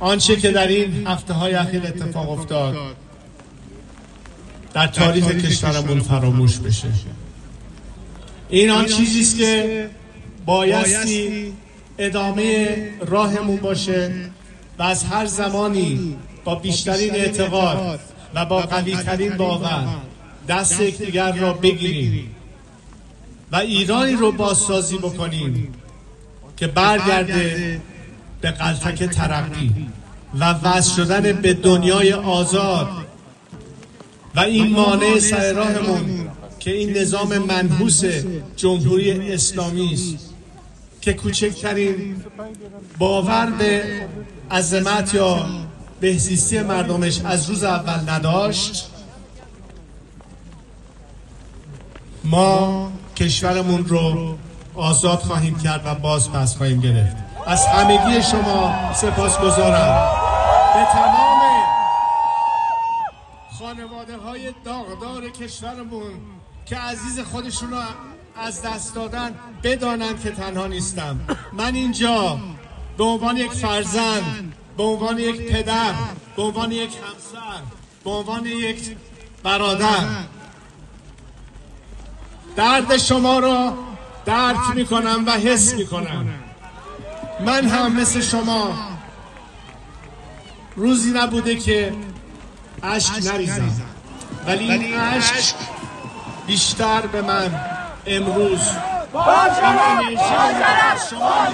آنچه که در این هفته‌های اخیر اتفاق افتاد در تاریخ کشورمون فراموش بشه. این آن چیزی است که بایستی ادامه راهمون باشه و از هر زمانی با بیشترین اعتقاد و با قوی‌ترین باور دست یکدیگر را بگیریم و ایرانی رو بازسازی بکنیم که برگرده به غلطک ترقی و وصل شدن به دنیای آزاد و این مانع سر راهمون که این نظام منحوس جمهوری اسلامی است که کوچکترین باور به عظمت یا بهزیستی مردمش از روز اول نداشت. ما کشورمون رو آزاد خواهیم کرد و باز پس خواهیم گرفت. از همگی شما سپاسگزارم. به تمام خانواده های داغدار کشورمون که عزیز خودشون رو از دست دادن بدانند که تنها نیستم. من اینجا به عنوان یک فرزند، به عنوان یک پدر، به عنوان یک همسر، به عنوان یک برادر درد شما را درک میکنم و حس میکنم. من هم مثل شما روزی نبوده که اشک نریزم، ولی این اشک بیشتر به من امروز با شما